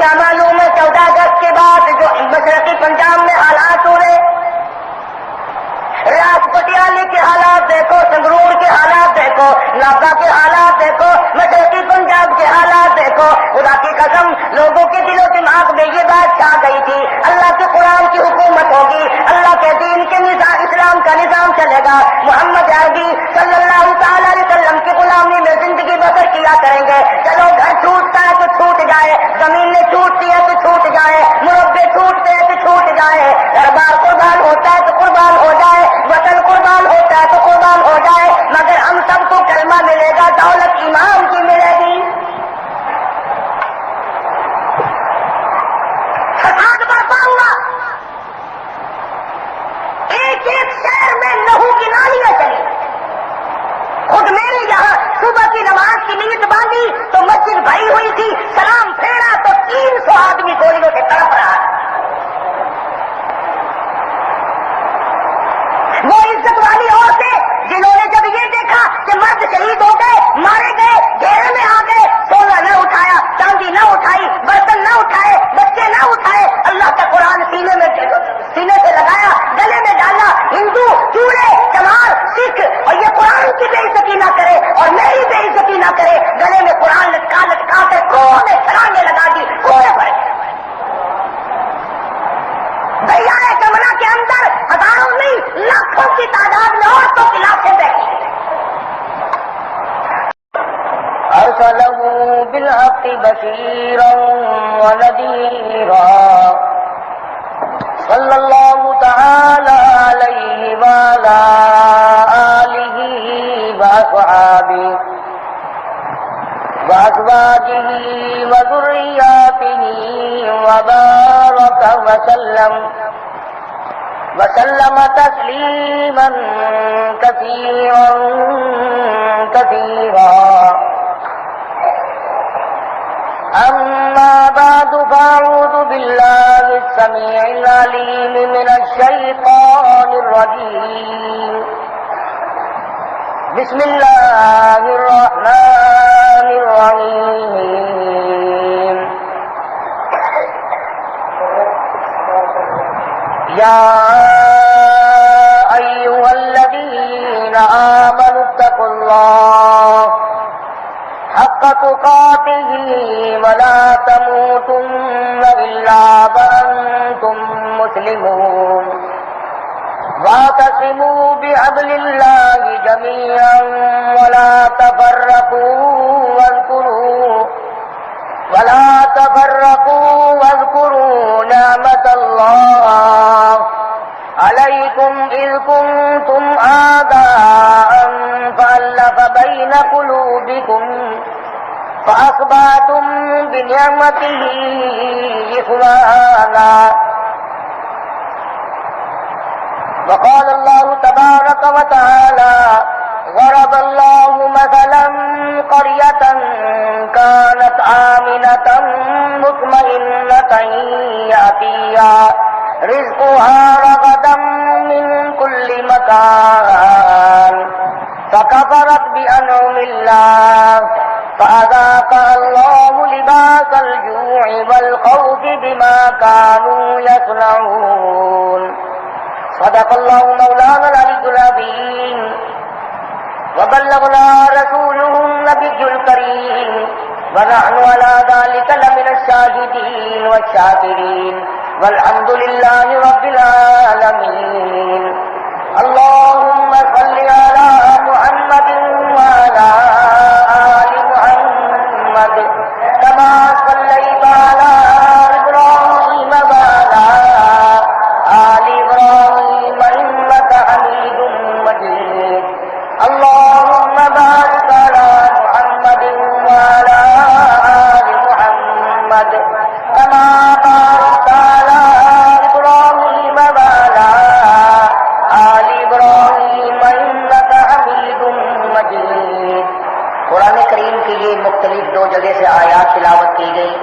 کیا معلوم ہے 14 اگست کے بعد جو مشرقی پنجاب میں حالات ہو رہے، ریاض پٹیالی کے حالات دیکھو، سنگرور کے حالات دیکھو، ناگا کے حالات دیکھو، مشرقی پنجاب کے حالات دیکھو، خدا کی قسم لوگوں کے دل و دماغ میں یہ بات چھا گئی تھی اللہ کے قرآن کی حکومت ہوگی، اللہ کے دین کے نظام، اسلام کا نظام چلے گا، محمد عربی صلی اللہ تعالی علیہ وسلم کی غلامی میں زندگی بسر کیا کریں گے۔ چلو گھر چھوٹتا ہے تو چھوٹ جائے، زمینیں چھوٹتی ہیں تو چھوٹ جائے، مربے چھوٹتے ہیں تو چھوٹ جائے، گھر بار قربان ہوتا ہے تو قربان ہو جائے، وطن قربان ہوتا ہے تو قربان ہو جائے، مگر ہم سب کو کلمہ ملے گا، دولت ایمان کی ملے گی۔ فساد برپا ہوا، ایک ایک شہر میں لہو کی نالیاں چلی۔ خود میرے یہاں صبح کی نماز کی نیت باندھی تو مسجد بھری ہوئی تھی، سلام پھیرا تو 300 آدمی گولیوں سے تڑپ رہا۔ وہ عزت والی عورتیں جنہوں نے جب یہ دیکھا کہ مرد شہید ہو گئے، مارے گئے، گھیرے میں آ گئے، سونا نہ اٹھایا، چاندی نہ اٹھائی، برتن نہ اٹھائے، بچے نہ اٹھائے، اللہ کا قرآن سینے سے لگایا، گلے میں ڈالا، ہندو چوڑے چمار سکھ اور یہ قرآن کی بے عزتی نہ کرے اور میری بے عزتی نہ کرے، گلے میں قرآن لٹکا لٹکا کر کوہ میں چھلانگیں لگا دی، کوہ پر دریائے جمنا کے اندر ہزاروں نہیں لاکھوں کی تعداد میں عورتوں کی لاشیں بیٹھی۔ ارسلہ بالحق بشیرا ونذیرا صلی اللہ تعالی علیہ وعلی آلہ واصحابہ وازواجہ وذریاتہ وبارک وسلم تسلیما کثیرا کثیرا۔ اما بعد فاعوذ باللہ السمیع العلیم من الشیطان الرجیم، بسم اللہ الرحمن الرحیم۔ یا ایھا الذین آمنوا اتقوا اللہ حق تقاتہ ولا تموتن الا وانتم مسلمون، واعتصموا بحبل اللہ جميعا ولا تفرقوا واذكروا نعمة الله عليكم إذ كنتم أعداء فألف بين قلوبكم فأصبحتم بنعمته إخوانا، وقال الله تبارك وتعالى ضرب الله مثلا قرية كانت آمنة مطمئنة يأتيها رزقها رغدا من كل مكان فكفرت بأنعم الله فأذاقها الله لباس الجوع والخوف بما كانوا يصنعون۔ صدق الله مولانا العلي العظيم وبلغنا رسوله النبي الكريم ونحن على ذلك لمن الشاهدين والشاكرين والحمد لله رب العالمين۔ اللهم صل على محمد وعلى آل محمد كما صليت على إبراهيم وعلى آل إبراهيم إنك حميد مجيد۔ اللهم بارك على محمد وعلى آل محمد كما باركت على إبراهيم وعلى آل إبراهيم إنك حميد مجيد۔ قرآن کریم کی یہ مختلف 2 جگہ سے آیات تلاوت کی گئی۔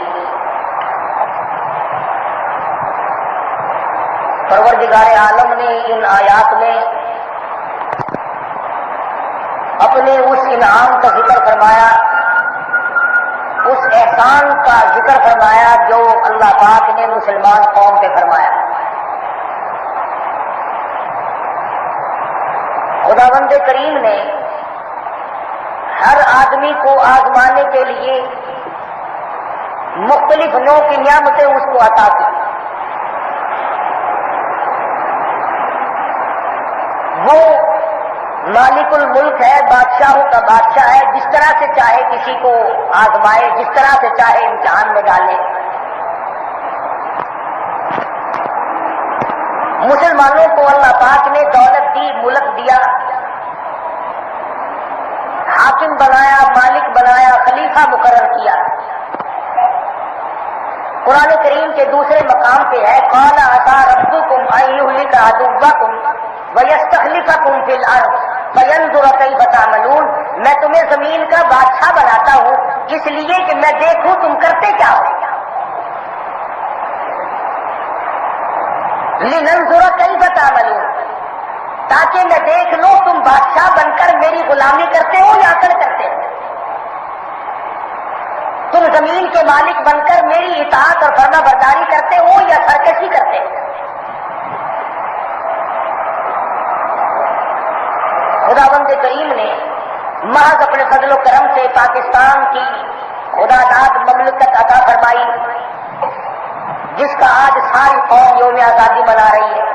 پروردگار عالم نے ان آیات میں اپنے اس انعام کا ذکر فرمایا، اس احسان کا ذکر فرمایا جو اللہ پاک نے مسلمان قوم پہ فرمایا. خداوند کریم نے ہر آدمی کو آزمانے کے لیے مختلف نوع کی نعمتیں اس کو عطا کی. وہ مالک الملک ہے، بادشاہوں کا بادشاہ ہے، جس طرح سے چاہے کسی کو آزمائے، جس طرح سے چاہے امتحان میں ڈالے. مسلمانوں کو اللہ پاک نے دولت دی، ملک دیا، حاکم بنایا، مالک بنایا، خلیفہ مقرر کیا. قرآن کریم کے دوسرے مقام پہ ہے قال عسى ربكم ان يهلك عدوكم ويستخلفكم في الارض فينظر كيف تعملون. میں تمہیں زمین کا بادشاہ بناتا ہوں اس لیے کہ میں دیکھوں تم کرتے کیا ہو. لننظر كيف تعملون، تاکہ میں دیکھ لوں تم بادشاہ بن کر میری غلامی کرتے ہو یا عقل کرتے ہو. تم زمین کے مالک بن کر میری اطاعت اور فرما برداری کرتے ہو یا سرکشی کرتے ہو. خداوند کریم نے محض اپنے فضل و کرم سے پاکستان کی خدا داد مملکت عطا فرمائی، جس کا آج ساری قوم یوم آزادی منا رہی ہے.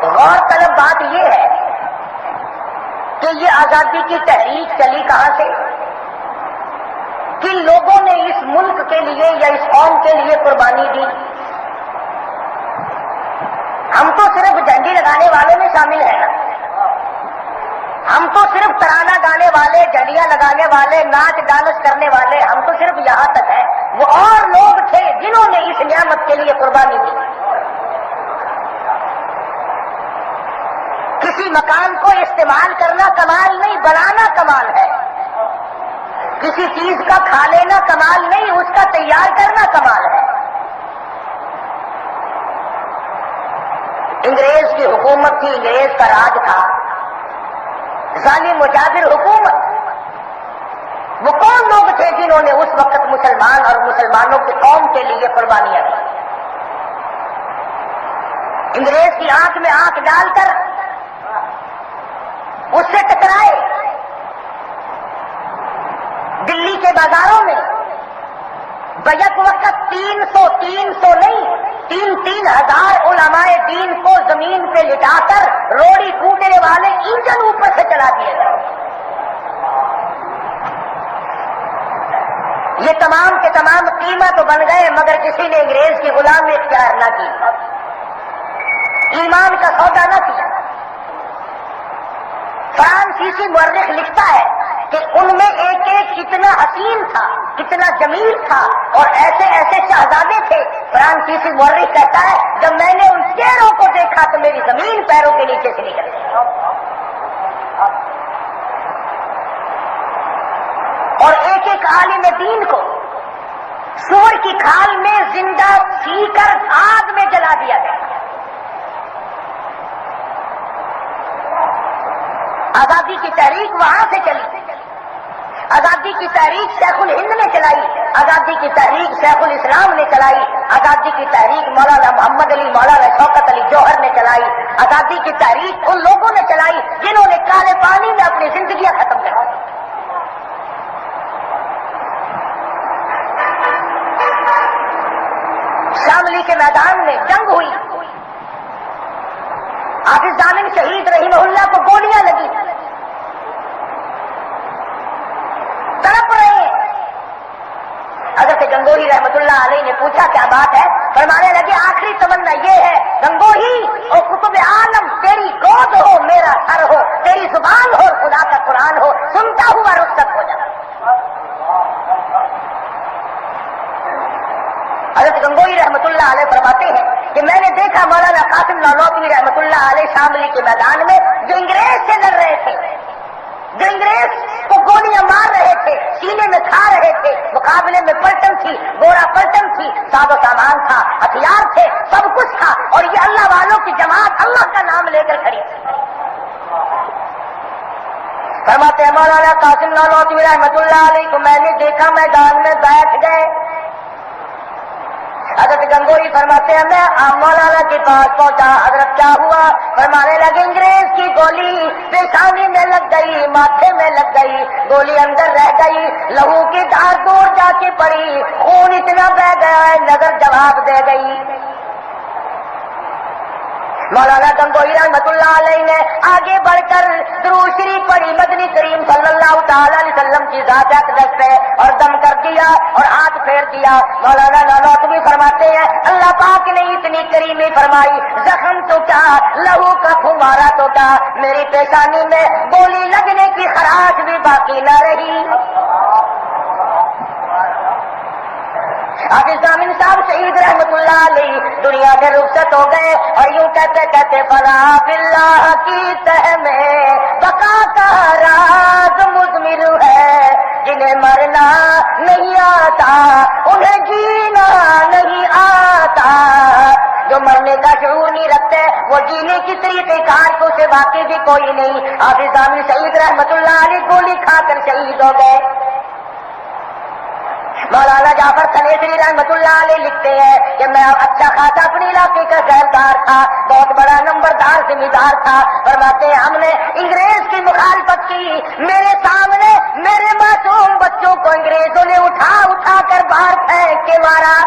غور طلب بات یہ ہے کہ یہ آزادی کی تحریک چلی کہاں سے؟ کن لوگوں نے اس ملک کے لیے یا اس قوم کے لیے قربانی دی؟ ہم تو صرف جھنڈی لگانے والوں میں شامل ہیں نا. ہم تو صرف ترانہ گانے والے، جھنڈیاں لگانے والے، ناچ ڈانس کرنے والے، ہم تو صرف یہاں تک ہیں. وہ اور لوگ تھے جنہوں نے اس نعمت کے لیے قربانی دی. کسی مکان کو استعمال کرنا کمال نہیں، بنانا کمال ہے. کسی چیز کا کھا لینا کمال نہیں، اس کا تیار کرنا کمال ہے. انگریز کی حکومت تھی، انگریز کا راج تھا، ظالم مجابر حکومت. وہ کون لوگ تھے جنہوں نے اس وقت مسلمان اور مسلمانوں کی قوم کے لیے قربانیاں دی؟ انگریز کی آنکھ میں آنکھ ڈال کر اس سے ٹکرائے. دلی کے بازاروں میں بیک وقت 300 نہیں 3,000 علماء دین کو زمین پہ لٹا کر روڑی کوٹنے والے انجن اوپر سے چلا دیے گئے. یہ تمام کے تمام قیمت بن گئے، مگر کسی نے انگریز کی غلامی اختیار نہ کی، ایمان کا سودا نہ کیا. فرانسیسی مورخ لکھتا ہے کہ ان میں ایک ایک اتنا حسین تھا، اتنا جمیل تھا، اور ایسے ایسے شہزادے تھے. فرانسیسی مورخ کہتا ہے جب میں نے ان چہروں کو دیکھا تو میری زمین پیروں کے نیچے سے نکل گئی. اور ایک ایک عالم دین کو سور کی کھال میں زندہ سی کر آگ میں جلا دیا گیا. آزادی کی تحریک وہاں سے چلی. آزادی کی تحریک شیخ الہند نے چلائی، آزادی کی تحریک شیخ الاسلام نے چلائی، آزادی کی تحریک مولانا محمد علی، مولانا شوکت علی جوہر نے چلائی. آزادی کی تحریک ان لوگوں نے چلائی جنہوں نے کالے پانی میں اپنی زندگیاں ختم کر دی. شاملی کے میدان میں جنگ ہوئی، حافظ ضامن شہید رحمہ اللہ کو گولیاں لگی، تڑپ رہے. حضرت گنگوہی رحمت اللہ علیہ نے پوچھا کیا بات ہے؟ فرمانے لگے آخری تمنا یہ ہے گنگوہی او قطب عالم تیری گود ہو، میرا سر ہو، تیری زبان ہو، خدا کا قرآن ہو، سنتا ہوا رخصت ہو جاتا. حضرت گنگوہی رحمت اللہ علیہ فرماتے ہیں کہ میں نے دیکھا مولانا قاسم نانوتوی رحمت اللہ علیہ شاملی کے میدان میں جو انگریز سے لڑ رہے تھے، جو انگریز کو گولیاں مار رہے تھے، سینے میں کھا رہے تھے، مقابلے میں پلٹن تھی، گوڑا پلٹن تھی، ساز و سامان تھا، ہتھیار تھے، سب کچھ تھا، اور یہ اللہ والوں کی جماعت اللہ کا نام لے کر کھڑی تھی. فرماتے ہیں مولانا قاسم نانوتوی رحمت اللہ علیہ کو میں نے دیکھا دیکھا میدان میں بیٹھ گئے. حضرت گنگوئی فرماتے ہیں میں مولانا کے پاس پہنچا. حضرت کیا ہوا؟ فرمانے لگے انگریز کی گولی پیشانی میں لگ گئی, ماتھے میں لگ گئی, گولی اندر رہ گئی, لہو کی دھار دور جا کے پڑی, خون اتنا بہ گیا ہے نظر جواب دے گئی. مولانا گنگوئی رحمت اللہ علیہ نے آگے بڑھ کر درود شریف پڑھی مدنی کریم صلی اللہ تعالی علیہ وسلم کی ذات اقدس پہ اور دم کر دیا اور ہاتھ پھیر دیا. مولانا نانوتوی فرماتے ہیں اللہ پاک نے اتنی کریمی فرمائی, زخم تو کیا لہو کا پھمارا تو کیا, میری پیشانی میں گولی لگنے کی خراش بھی باقی نہ رہی. حافظ ضامن صاحب شہید رحمت اللہ علیہ دنیا سے رخصت ہو گئے اور یوں کہتے کہتے فلا باللہ کی تہ میں بقا کا راز مضمر ہے, جنہیں مرنا نہیں آتا انہیں جینا نہیں آتا. جو مرنے کا شعور نہیں رکھتے وہ جینے کی طریقے کار کو سے باقی بھی کوئی نہیں. حافظ ضامن شہید رحمت اللہ علیہ گولی کھا کر شہید ہو گئے. مولانا جعفر تھنیسری رحمت اللہ علیہ لکھتے ہیں کہ میں اچھا خاصا اپنے علاقے کا ذمہ تھا, بہت بڑا نمبردار ذمہ دار تھا. فرماتے ہیں ہم نے انگریز کی مخالفت کی, میرے سامنے میرے معصوم بچوں کو انگریزوں نے اٹھا اٹھا کر باہر پھینک کے مارا,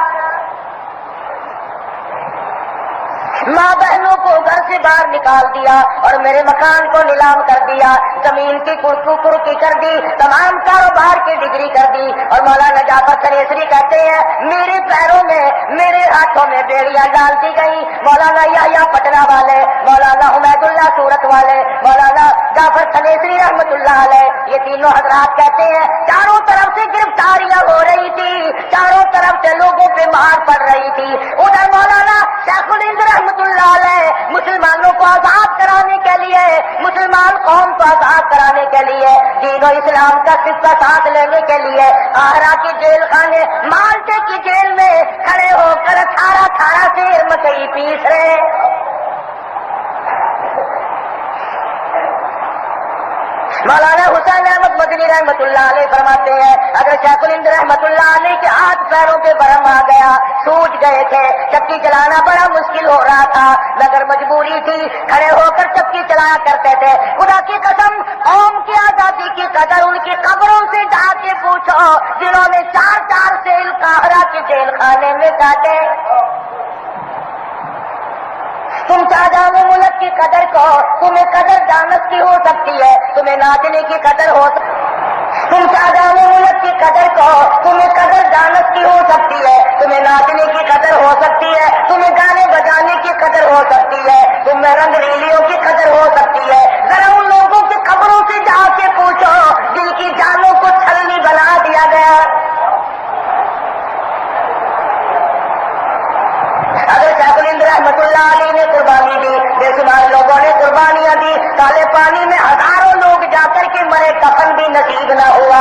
ماں بہنوں کو گھر سے باہر نکال دیا اور میرے مکان کو نیلام کر دیا, زمین کی کرکی کر دی, تمام کاروبار کی ڈگری کر دی. اور مولانا جعفر تھنیسری کہتے ہیں میرے پیروں میں میرے ہاتھوں میں بیڑیاں ڈال دی گئی. مولانا یحییٰ پٹنہ والے, مولانا حمید اللہ سورت والے, مولانا جعفر تھنیسری رحمت اللہ علیہ, یہ تینوں حضرات کہتے ہیں چاروں طرف سے گرفتاریاں ہو رہی تھی, چاروں طرف سے لوگوں پہ مار پڑ رہی تھی. ادھر مولانا شیخ الہند رحمت اللہ علیہ مسلمانوں کو آزاد کرانے کے لیے, مسلمان قوم کو آزاد کرانے کے لیے, دین و اسلام کا صفہ ساتھ لینے کے لیے آرا کی جیل خانے مالٹے کی جیل میں کھڑے ہو کر 18 سیر مکئی پیس رہے. مولانا حسین احمد مدنی رحمت اللہ علیہ فرماتے ہیں اگر شیخ الہند رحمت اللہ علیہ کے ہاتھ پیروں پہ برہم آ گیا, سوج گئے تھے, چکی چلانا بڑا مشکل ہو رہا تھا, مگر مجبوری تھی, کھڑے ہو کر چکی چلایا کرتے تھے. خدا کی قسم قوم کی آزادی کی قدر ان کی قبروں سے جا کے پوچھو جنہوں نے 4 سیل قاہرہ کے جیل خانے میں کاٹے. تم شاہجہاں ملک کی قدر کو, تمہیں قدر جانت کی ہو سکتی ہے, تمہیں ناچنے کی قدر ہو سکتی ہے. تم شاہجہاں ملک کی قدر کو, تمہیں قدر جانت کی ہو سکتی ہے, تمہیں ناچنے کی قدر ہو سکتی ہے, تمہیں گانے بجانے کی قدر ہو سکتی ہے, تمہیں رنگ ریلیوں کی قدر ہو سکتی ہے. ذرا ان لوگوں کی قبروں سے جا کے پوچھو جن کی جانوں کو چھلنی بنا دیا گیا. اگر شیخ الہند رحمت اللہ علیہ نے قربانی دی, بے شمار لوگوں نے قربانیاں دی, کالے پانی میں ہزاروں لوگ جا کر کے مرے, کفن بھی نصیب نہ ہوا.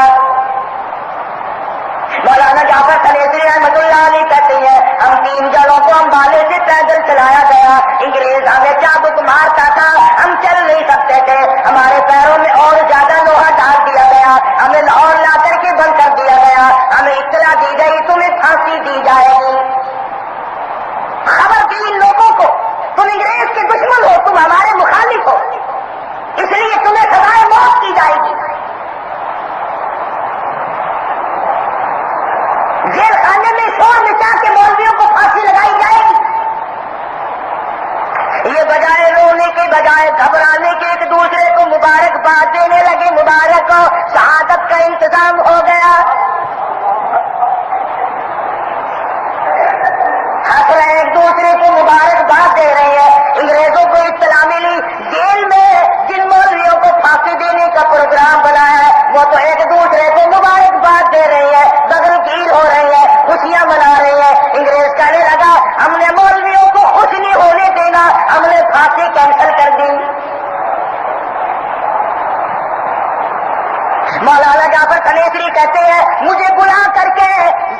مولانا جعفر تھنیسری رحمت اللہ علیہ کہتے ہیں ہم 3 جڑوں کو امبالے سے پیدل چلایا گیا, انگریز ہمیں چابک مارتا تھا, ہم چل نہیں سکتے تھے, ہمارے پیروں میں اور زیادہ لوہا ڈال دیا گیا, ہمیں لاہور لا کر کے بند کر دیا گیا, ہمیں اطلاع دی گئی تمہیں پھانسی دی جائے گی. خبر دی ان لوگوں کو تم انگریز کے دشمن ہو, تم ہمارے مخالف ہو, اس لیے تمہیں سزائے موت کی جائے گی. جیل خانے میں شور مچا کے مولویوں کو پھانسی لگائی جائے گی. یہ بجائے رونے کے, بجائے گھبرانے کے, ایک دوسرے کو مبارکباد دینے لگے. مبارک ہو, شہادت کا انتظام ہو گیا. ہنس رہے ایک دوسرے کو مبارکباد دے رہے ہیں. انگریزوں کو اطلاع ملی جیل میں جن مولویوں کو پھانسی دینے کا پروگرام بنایا ہے وہ تو ایک دوسرے کو مبارکباد دے رہے ہیں, بغرگیر ہو رہے ہیں, خوشیاں منا رہے ہیں. انگریز کہنے لگا ہم نے مولویوں کو خوش نہیں ہونے دینا, ہم نے پھانسی کینسل کر دی. مولانا جعفر تھنیسری کہتے ہیں مجھے بلا کر کے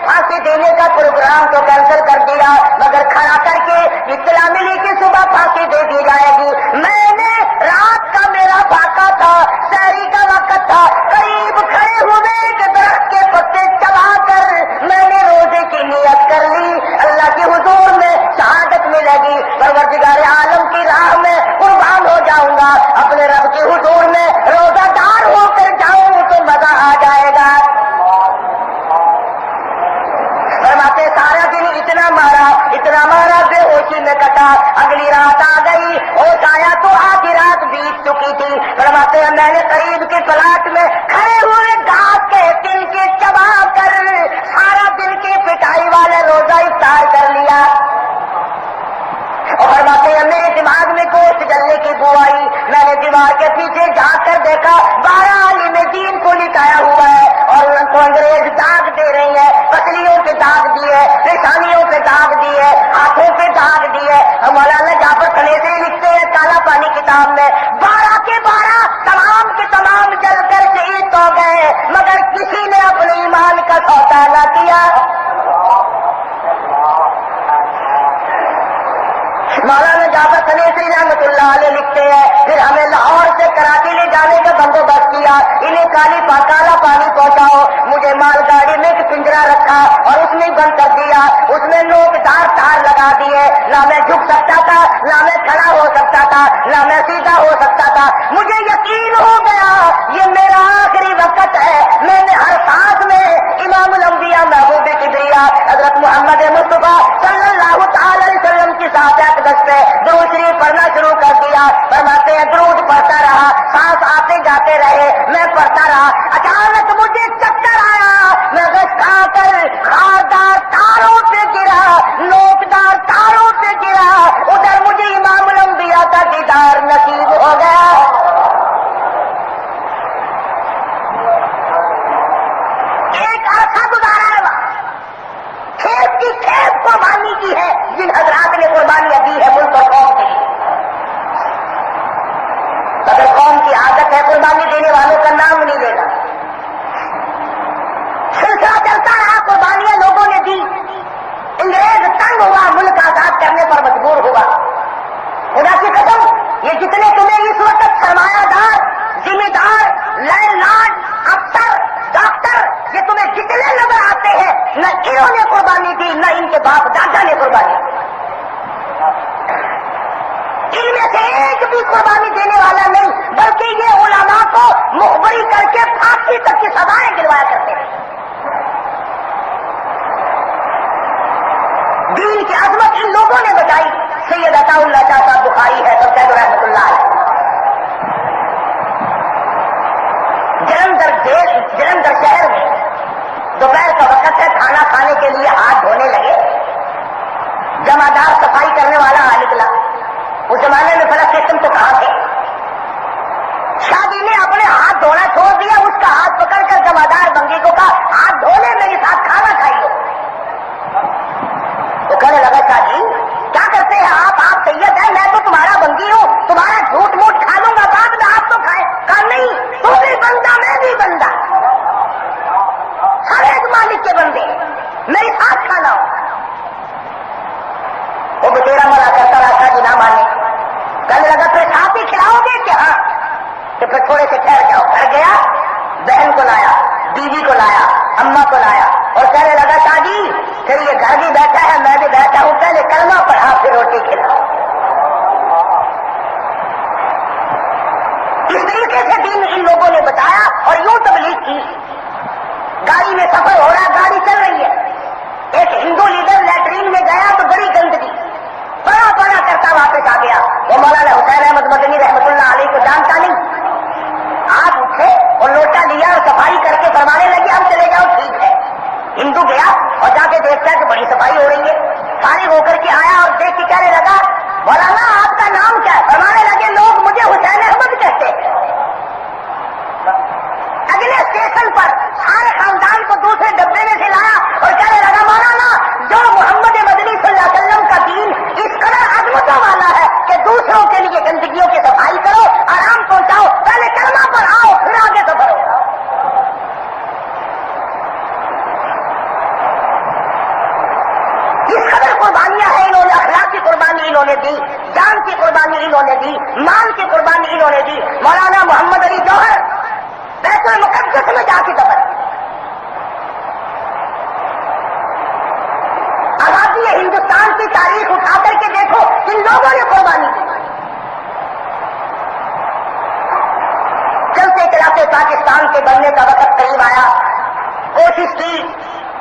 پھانسی دینے کا پروگرام تو کینسل کر دیا, مگر کھڑا کر کے اطلاع ملی کہ صبح پھانسی دے دی جائے گی. میں نے رات کا میرا فاقہ تھا, سحری کا وقت تھا, قریب کھڑے ہوئے کہ درخت کے پتے اگلی رات آ گئی، ہوش آیا تو آدھی رات بیت چکی تھی۔ فرماتے ہیں میں نے قریب کے پلاٹ میں کھڑے ہوئے گھاس کے دن کے چبا کر سارا دن کی پٹائی والے روزہ افطار کر لیا۔ اور فرماتے ہیں میرے دماغ میں گوشت جلنے کی بو آئی، میں نے دیوار کے پیچھے جا کر دیکھا 12 عالم دین کو لٹایا ہوا ہے اور ان کو انگریز داغ دے رہی ہے، پسلیوں پہ داغ دیے، پیشانیوں پہ داغ دیے، ہاتھوں پہ داغ دیے۔ مولانا جعفر قنیزی لکھتے ہیں کالا پانی کتاب میں 12 کے 12 تمام کے تمام جل کر شہید ہو گئے، مگر کسی نے اپنے ایمان کا سودا نہ کیا۔ مولانا جعفر قنیزی رحمۃ اللہ علیہ لکھتے ہیں پھر ہمیں لاہور سے کراچی لے جانے کا بندوبست کیا، انہیں کالا پانی پہنچاؤ، مجھے مال گاڑی میں ایک پنجرا رکھا اور اس میں بند کر دیا، اس میں نوکدار تار لگا دیے، نہ میں جھک سکتا تھا، نہ میں کھڑا ہو سکتا تھا، نہ میں سیدھا ہو سکتا تھا۔ مجھے یقین ہو گیا یہ میرا آخری وقت ہے۔ میں نے ہر سانس میں امام الانبیاء محبوب کبریا حضرت محمد مصطفیٰ صلی اللہ تعالی علیہ وسلم کی صحابت پہ درود شریف پڑھنا شروع کر دیا۔ فرماتے ہیں درود پڑھتا رہا، سانس آتے جاتے رہے، میں پڑھتا رہا، اچانک مجھے چکر آیا، میں غش کھا کر خاردار تاروں پہ گرا، نوکدار تاروں پہ گرا، ادھر مجھے امام الانبیاء کا دیدار نصیب ہو گیا۔ ایک عرصہ گزارا ہے وہاں، کھیت کی کھیت قربانی کی ہے، جن حضرات نے قربانیاں دی ہے ملک اور قوم کے لیے۔ اگر قوم کی عادت ہے قربانی دینے والوں کا نام نہیں لینا، سلسلہ چلتا رہا، قربانیاں لوگوں نے دی، انگریز تنگ ہوا، ملک آزاد کرنے پر مجبور ہوا۔ خدا کی قسم یہ جتنے تمہیں اس وقت سرمایہ دار، ذمہ دار، لینڈ لارڈ، افسر، ڈاکٹر، یہ تمہیں جتنے نظر آتے ہیں نہ انہوں نے قربانی دی نہ ان کے باپ دادا نے قربانی دی۔ ان میں سے ایک بھی قربانی دینے والا نہیں، بلکہ یہ علماء کو مخبری کر کے پھانسی تک کی سزائیں دلوایا کرتے ہیں۔ دین کی عظمت ان لوگوں نے بتائی۔ سید عطا اللہ شاہ صاحب بخاری ہے سب کہہ دو رحمۃ اللہ علیہ، جلندھر شہر میں دوپہر کا وقت ہے، کھانا کھانے کے لیے ہاتھ دھونے لگے، جمعدار صفائی کرنے والا آ نکلا۔ اس زمانے میں بڑا سسٹم تو کہاں تھے، شادی نے اپنے ہاتھ دھونا چھوڑ دیا، اس کا ہاتھ پکڑ کر جمعدار بنگی کو کہا ہاتھ دھو لے میرے ساتھ کھانا کھائیے۔ وہ کہنے لگا شاہ جی کیا کرتے ہیں آپ سید ہیں، میں تو تمہارا بنگی ہوں، تمہارا جھوٹ موٹ کھا لوں گا بعد میں آپ تو کھائے۔ کہا نہیں، تو بھی بندہ میں بھی بندہ، ہر ایک مالک کے بندے، میرے ساتھ کھانا ہو۔ وہ بتیرا ملا کرتا رہا شاہ جی نہ مانے، کہنے لگا پھر ساتھ ہی کھلاؤ گے کہ ہاں؟ تو پھر تھوڑے سے ٹھہر جاؤ۔ گھر گیا، بہن کو لایا، بیوی کو لایا، اماں کو لایا اور کہنے لگا شاہ جی پھر یہ گھر بھی بیٹھا ہے میں بھی بیٹھا ہوں، پہلے کلمہ پڑھا پھر روٹی کھلاؤ۔ اس طریقے سے دین ان لوگوں نے بتایا اور یوں تبلیغ کی۔ گاڑی میں سفر ہو رہا، گاڑی چل رہی ہے، ایک ہندو لیڈر لیٹرین میں گیا تو بڑی گندگی، بڑا بڑا کرتا واپس آ گیا۔ وہ مولانا حسین احمد مدنی رحمۃ اللہ علیہ کو جانتا نہیں، آپ اٹھے اور لوٹا لیا اور صفائی کر کے فرمانے لگے اب چلے جاؤ ٹھیک ہے۔ ہندو گیا اور جا کے دیکھتا ہے کہ بڑی صفائی ہو رہی ہے، فارغ ہو کر کے آیا اور دیکھ کے کہنے لگا مولانا آپ کا نام کیا ہے؟ فرمانے لگے لوگ مجھے حسین احمد کہتے ہیں۔ اگلے اسٹیشن پر سارے خاندان کو دوسرے ڈبے میں سے لایا اور کہنے لگا مولانا جو محمد مدنی صلی اللہ علیہ وسلم کا دین اس قدر عظمتوں والا ہے کہ دوسروں کے لیے گندگیوں کی صفائی کرو، آرام پہنچاؤ، پہلے کلمہ پر آؤ پھر آگے سفر ہو۔ اس قدر قربانیاں ہیں، انہوں نے اخلاق کی قربانی انہوں نے دی، جان کی قربانی انہوں نے دی، مال کی قربانی انہوں نے دی۔ مولانا محمد علی جوہر بیت المقدس میں جا کے دفن، آزادی ہندوستان کی تاریخ اٹھا کر کے دیکھو ان لوگوں نے قربانی دی۔ چلتے چلاتے پاکستان کے بننے کا وقت قریب آیا، کوشش کی،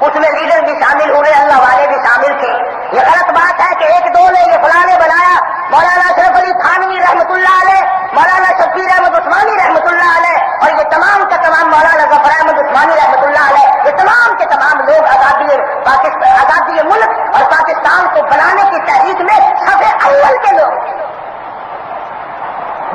اس میں لیڈر بھی شامل ہوئے، اللہ والے بھی شامل تھے۔ یہ غلط بات ہے کہ ایک دو نے یہ فلاں نے بنایا، مولانا اشرف علی تھانوی رحمۃ اللہ علیہ، مولانا شفیع احمد عثمانی رحمۃ اللہ علیہ، اور یہ تمام کا تمام مولانا ظفر احمد عثمانی رحمۃ اللہ علیہ، یہ تمام کے تمام لوگ آزادی ملک اور پاکستان کو بنانے کی تحریک میں صف اول کے لوگ ہیں۔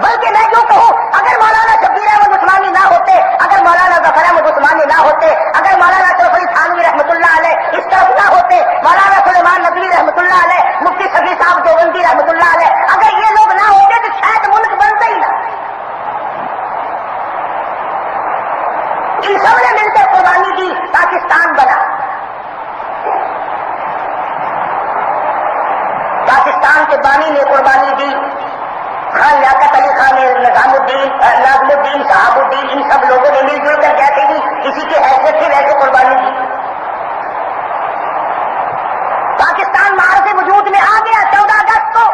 بلکہ میں یوں کہوں، اگر مولانا شبیر احمد عثمانی نہ ہوتے، اگر مولانا ظفر احمد عثمانی نہ ہوتے، اگر مولانا اشرف علی تھانوی رحمۃ اللہ علیہ اس طرف نہ ہوتے، مولانا سلیمان ندوی رحمۃ اللہ علیہ، مفتی شفیع صاحب دیوبندی رحمۃ اللہ علیہ، اگر یہ لوگ نہ ہوتے تو شاید ملک بنتا ہی نہ۔ ان سب نے مل کر قربانی دی، پاکستان بنا۔ پاکستان کے بانی نے قربانی دی، خان لیاقت علی خان نے، نظام الدین، شہاب الدین، ان سب لوگوں نے مل جل کر جیسے بھی کسی کی حیثیت تھی ویسے قربانی دی۔ پاکستان معرض وجود میں آ گیا 14 اگست کو۔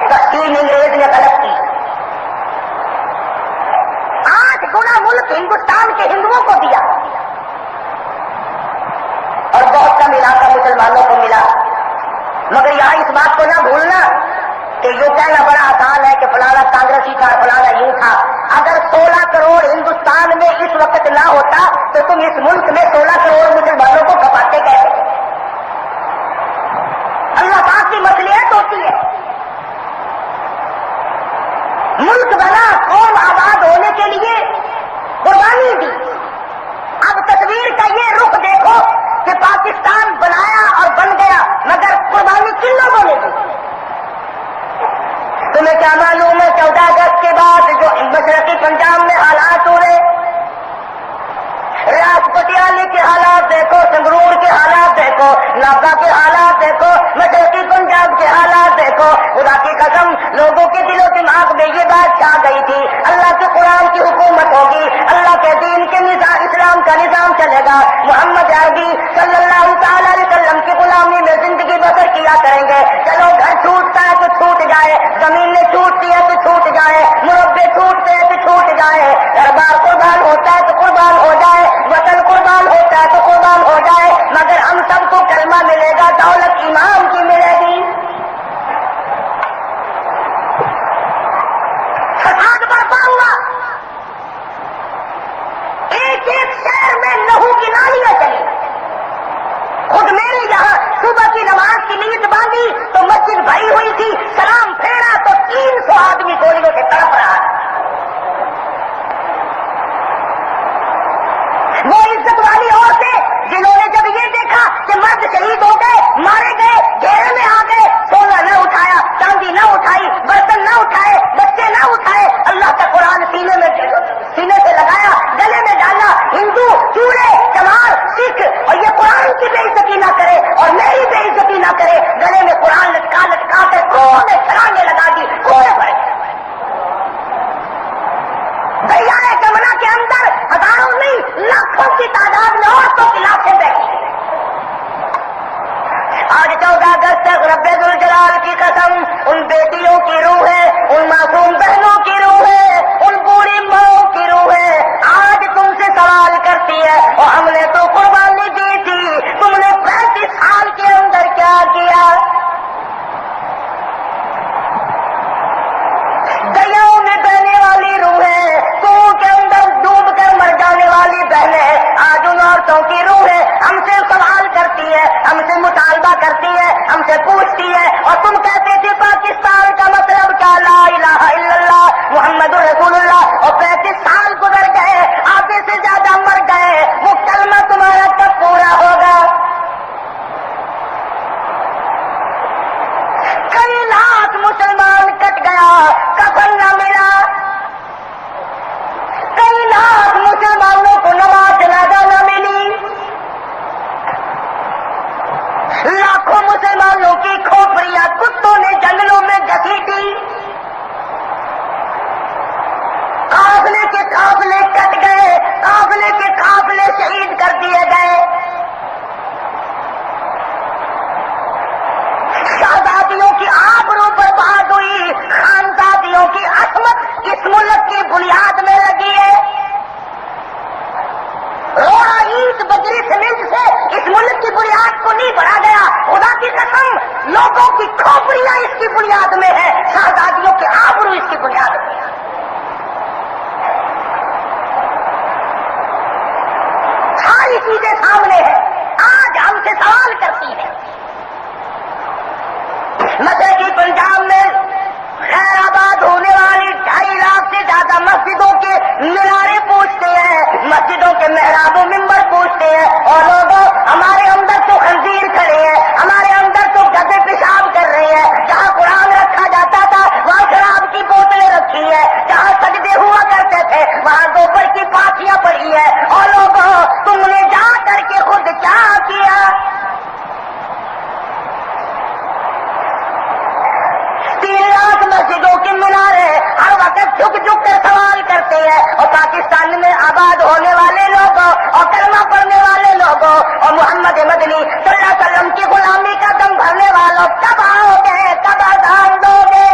تقسیم انگریز نے غلط کی، 8 گنا ملک ہندوستان کے ہندوؤں کو دیا اور بہت کم علاقہ مسلمانوں کو ملا۔ مگر یہاں اس بات کو نہ بھولنا کہ یہ کہنا بڑا آسان ہے کہ فلانا کانگریسی تھا، فلانا یوں تھا۔ اگر 16 کروڑ ہندوستان میں اس وقت نہ ہوتا تو تم اس ملک میں 16 کروڑ مسلمانوں کو کھپاتے کیسے؟ اللہ پاک کی مصلحت ہوتی ہے۔ ملک بنا، قوم آباد ہونے کے لیے قربانی دی۔ اب تصویر کا یہ رخ دیکھو کہ پاکستان بنایا اور بن گیا، مگر قربانی کن لوگوں نے دی؟ تمہیں کیا معلوم ہے 14 اگست کے بعد جو مشرقی پنجاب میں حالات ہو رہے، ریاض پٹیالی کے حالات دیکھو، سنگرور کے حالات دیکھو، ناگا کے حالات دیکھو، مشرقی پنجاب کے حالات دیکھو، خدا کی قسم لوگوں کے دل و دماغ میں یہ بات چھا گئی تھی اللہ کے قرآن کی حکومت ہوگی، اللہ کے دین کے نظام، اسلام کا نظام چلے گا، محمد عربی صلی اللہ تعالی علیہ وسلم کی غلامی میں زندگی بسر کیا کریں گے۔ چلو گھر چھوٹتا ہے تو چھوٹ جائے، زمینیں چھوٹتی ہے تو چھوٹ جائے، مربے چھوٹتے ہیں تو چھوٹ جائے، دربار قربان ہوتا ہے تو قربان ہو جائے، وطن قربان ہوتا ہے تو قربان ہو جائے، مگر ہم سب کو کلمہ ملے گا، دولت ایمان کی ملے گی۔ فساد برپا ہوا، ایک شہر میں لہو کی نالیاں چلی۔ خود میرے یہاں صبح کی نماز کی نیت باندھی تو مسجد بھری ہوئی تھی، سلام پھیرا تو 300 آدمی گولیوں سے تڑپ رہا ہے۔ وہ عزت والی عورتیں جنہوں نے جب یہ دیکھا کہ مرد شہید ہو گئے، مارے گئے، گھیرے میں آ گئے، سونا نہ اٹھایا، چاندی نہ اٹھائی، برتن نہ اٹھائے، بچے نہ اٹھائے، اللہ کا قرآن سینے سے لگایا، گلے میں ڈالا، ہندو، چوڑے، چمار، سکھ، اور یہ قرآن کی بے عزتی نہ کرے اور میری بے عزتی نہ کرے، گلے میں قرآن لٹکا لٹکا کر کوہ میں چھلانگیں لگا دی، کوہ پر دریائے جمنا کے اندر ہزاروں نہیں لاکھوں کی تعداد میں عورتوں کی لاشیں بیٹھی۔ آج 14 اگست تک رب ذوالجلال کی قسم ان بیٹیوں کی روح ہے، ان معصوم بہنوں کی روح ہے، ان بوڑھی ماؤں کی روح ہے، آج تم سے سوال کرتی ہے اور ہم نے تو قربانی دی تھی، تم نے 35 سال کے اندر کیا کیا؟ دریاؤں میں بہنے والی روح ہے، کنویں کے اندر ڈوب کر مر جانے والی بہنیں، آج ان عورتوں کی روح ہے، ہم سے سوال کرتی ہے، ہم سے مطالبہ کرتی ہے، ہم سے پوچھتی ہے، اور تم کہتے تھے پاکستان کا مطلب کیا؟ لا الہ الا اللہ محمد رسول اللہ، اور 35 سال گزر گئے، آدھے سے زیادہ مر گئے، وہ کلمہ تمہارا کب پورا ہوگا؟ کئی لاکھ مسلمان کٹ گیا، کفن نہ ملا، کئی لاکھ مسلمانوں کو نماز جنازہ نہ ملی، لاکھوں مسلمانوں کی کھوپڑیاں کتوں نے جنگلوں میں گھسیٹی، قافلے کے قافلے کٹ گئے، قافلے کے قافلے شہید کر دیے گئے، شہزادیوں کی آبرو برباد ہوئی، خانزادیوں کی عصمت اس ملک کی بنیاد میں لگی ہے، روڑا اینٹ بجری سیمنٹ سے اس ملک کی بنیاد کو نہیں بڑھا گیا، خدا کی قسم لوگوں کی کھوپڑیاں اس کی بنیاد میں ہیں، شہزادیوں کے آبرو اس کی بنیاد میں ہیں۔ ساری چیزیں سامنے ہیں، آج ہم سے سوال کرتی ہیں۔ مشرقی پنجاب میں خیر آباد ہونے والی 2.5 لاکھ سے زیادہ مسجدوں کے مینارے پوچھتے ہیں، مسجدوں کے محراب و ممبر پوچھتے ہیں، اور لوگوں ہمارے اندر تو خنزیر کھڑے ہیں، ہمارے اندر تو گدے پیشاب کر رہے ہیں، جہاں قرآن رکھا جاتا تھا وہاں شراب کی بوتلیں رکھی ہے، جہاں سجدے ہوا کرتے تھے وہاں گوبر کی پاتیاں پڑی ہے، اور لوگوں تم نے جا کر کے خود کیا کیا؟ 3 لاکھ مسجدوں کے مینارے ہر وقت جھک جھک کر سوال کرتے ہیں، اور پاکستان میں آباد ہونے والے لوگوں اور کلمہ پڑھنے والے لوگوں اور محمد مدنی صلی اللہ علیہ وسلم کی غلامی کا دم بھرنے والوں کب آؤ گے، کب اذان دو گے؟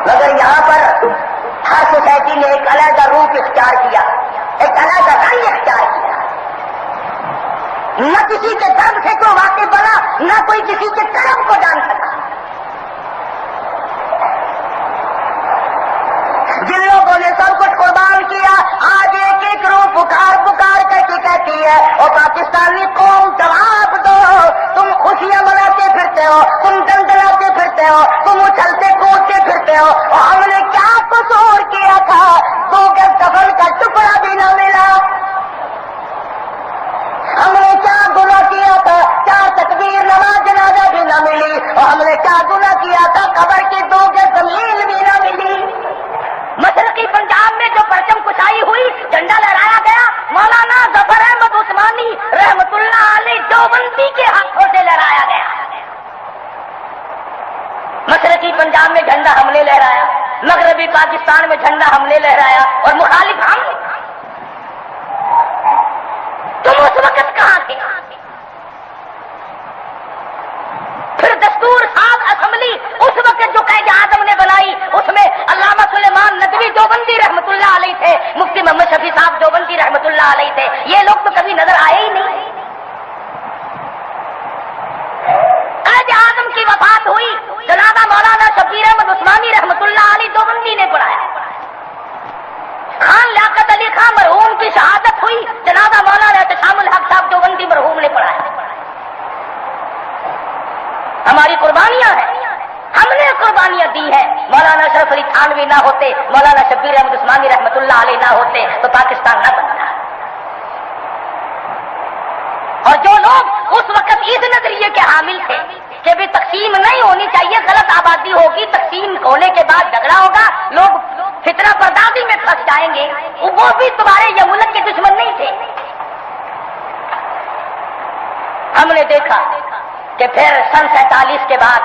مگر یہاں پر ہر سوسائٹی نے ایک علیحدہ روپ اختیار کیا، ایک علیحدہ رنگ اختیار کیا۔ نہ کسی کے درد سے کوئی واقف بنا، نہ کوئی کسی کے کرم کو جان سکا۔ جن لوگوں نے سب کچھ قربان کیا آج ایک ایک روح پکار پکار کر کے کہتی ہے، اور پاکستانی قوم جواب دو، تم خوشیاں مناتے پھرتے ہو، تم دندناتے پھرتے ہو، تم اچھلتے کودتے پھرتے ہو، اور ہم نے کیا قصور کیا تھا؟ 2 گز کفن کا ٹکڑا بھی نہ ملا۔ ہم نے کیا گناہ کیا تھا؟ 4 تکبیر نماز جنازہ بھی نہ ملی، اور ہم نے کیا گناہ کیا تھا؟ قبر کی 2 گز زمین بھی نہ ملی۔ مشرقی پنجاب میں جو پرچم کشائی ہوئی، جھنڈا لہرایا گیا، مولانا ظفر احمد عثمانی رحمت اللہ علیہ دیوبندی کے ہاتھوں سے لہرایا گیا۔ مشرقی پنجاب میں جھنڈا ہم نے لہرایا، مغربی پاکستان میں جھنڈا ہم نے لہرایا، اور مخالف ہم۔ تم اس وقت کہاں تھے؟ پھر دستور ساز اسمبلی اس وقت جو قائد اعظم نے بنائی، اس میں علامہ سلیمان ندوی دیوبندی رحمت اللہ علیہ تھے، مفتی محمد شفیع صاحب دیوبندی رحمت اللہ علیہ تھے، یہ لوگ تو کبھی نظر آئے ہی نہیں۔ قائد اعظم کی وفات ہوئی، جناب مولانا شبیر احمد عثمانی رحمت اللہ علیہ دیوبندی نے پڑھایا۔ خان لیاقت علی خان مرحوم کی شہادت ہوئی، جناب مولانا احتشام الحق صاحب دیوبندی مرحوم نے پڑھایا۔ ہماری قربانیاں ہیں، ہم نے قربانیاں دی ہیں۔ مولانا اشرف علی تھانوی نہ ہوتے، مولانا شبیر احمد عثمانی رحمت اللہ علیہ نہ ہوتے تو پاکستان نہ بنتا۔ اور جو لوگ اس وقت اس نظریے کے حامل تھے کہ بھی تقسیم نہیں ہونی چاہیے، غلط آبادی ہوگی، تقسیم ہونے کے بعد جھگڑا ہوگا، لوگ فتنہ پردازی میں پھنس جائیں گے، وہ بھی تمہارے یہ ملک کے دشمن نہیں تھے۔ ہم نے دیکھا کہ پھر سن 47 کے بعد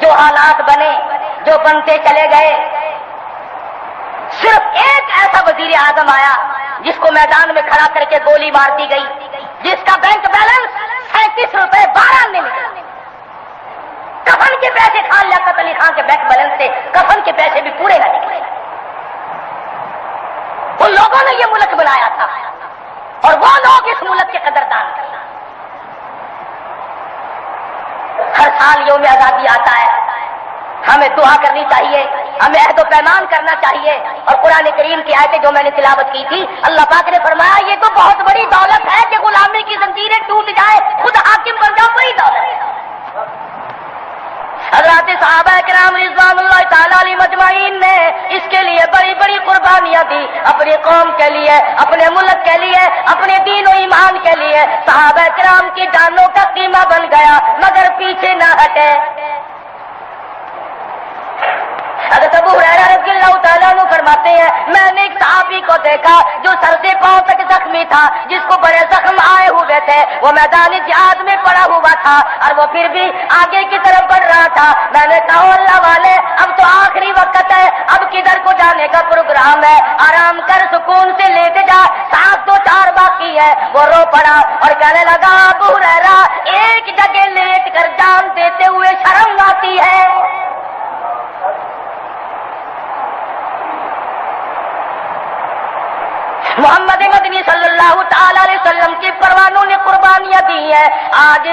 جو حالات بنے، جو بنتے چلے گئے، صرف ایک ایسا وزیر اعظم آیا جس کو میدان میں کھڑا کر کے گولی مار دی گئی، جس کا بینک بیلنس 37 روپے 12 نے نکلا۔ کفن کے پیسے خان لیاقت علی خان کے بینک بیلنس سے کفن کے پیسے بھی پورے نہ نکلے۔ ان لوگوں نے یہ ملک بنایا تھا، اور وہ لوگ اس ملک کے قدردان تھے۔ ہر سال یوم آزادی آتا ہے، ہمیں دعا کرنی چاہیے، ہمیں عہد و پیمان کرنا چاہیے، اور قرآن کریم کی آیتیں جو میں نے تلاوت کی تھی، اللہ پاک نے فرمایا یہ تو بہت بڑی دولت ہے کہ غلامی کی زنجیریں ٹوٹ جائے، خود حاکم بن جاؤ، بڑی دولت ہے۔ حضرات صحابہ کرام رضوان اللہ تعالی علیہ مجمعین نے اس کے لیے بڑی بڑی قربانیاں دی، اپنی قوم کے لیے، اپنے ملک کے لیے، اپنے دین و ایمان کے لیے۔ صحابہ کرام کی جانوں کا قیمہ بن گیا، مگر پیچھے نہ ہٹے۔ حضرت ابو ہریرہ رضی اللہ تعالیٰ عنہ فرماتے ہیں میں نے ایک صحابی کو دیکھا جو سر سے پاؤں تک زخمی تھا، جس کو بڑے زخم آئے ہوئے تھے، وہ میدان جہاد میں پڑا ہوا تھا اور وہ پھر بھی آگے کی طرف بڑھ رہا تھا۔ میں نے کہا اللہ والے اب تو آخری وقت ہے، اب کدھر کو جانے کا پروگرام ہے؟ آرام کر، سکون سے لیٹ جا، سانس تو 4 باقی ہے۔ وہ رو پڑا اور کہنے لگا ابو ہریرہ ایک جگہ لیٹ کر جان دیتے ہوئے شرم آتی ہے۔ محمد مدنی صلی اللہ تعالی علیہ وسلم کے پروانوں نے قربانیاں دی ہیں. آج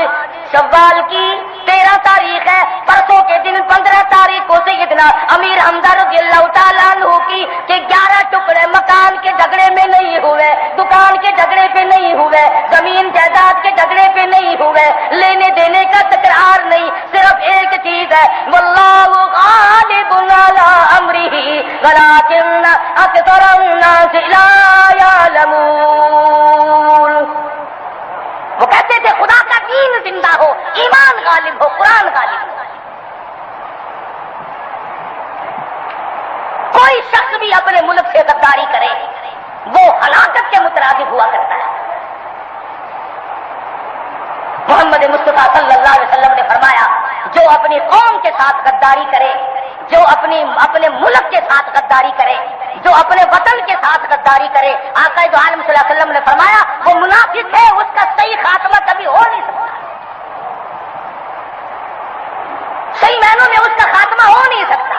شوال کی 13 تاریخ ہے، پرسوں کے دن 15 تاریخ کو سیدنا امیر حمزہ رضی اللہ تعالیٰ عنہ کی کہ 11 ٹکڑے مکان کے جھگڑے میں نہیں ہوئے، دکان کے جھگڑے پہ نہیں ہوئے، زمین جائیداد کے جھگڑے پہ نہیں ہوئے، لینے دینے کا تکرار نہیں، صرف ایک چیز ہے، واللہ غالب علی امرہ ولکن اکثر الناس لا یعلمون. وہ کہتے تھے خدا کا دین زندہ ہو، ایمان غالب ہو، قرآن غالب ہو. کوئی شخص بھی اپنے ملک سے غداری کرے وہ ہلاکت کے مترادف ہوا کرتا ہے. محمد مصطفیٰ صلی اللہ علیہ وسلم نے فرمایا جو اپنی قوم کے ساتھ غداری کرے، جو اپنے ملک کے ساتھ غداری کرے، جو اپنے وطن کے ساتھ غداری کرے، آقا دو عالم صلی اللہ علیہ وسلم نے فرمایا وہ منافق ہے، اس کا صحیح خاتمہ کبھی ہو نہیں سکتا. صحیح معنوں میں اس کا خاتمہ ہو نہیں سکتا،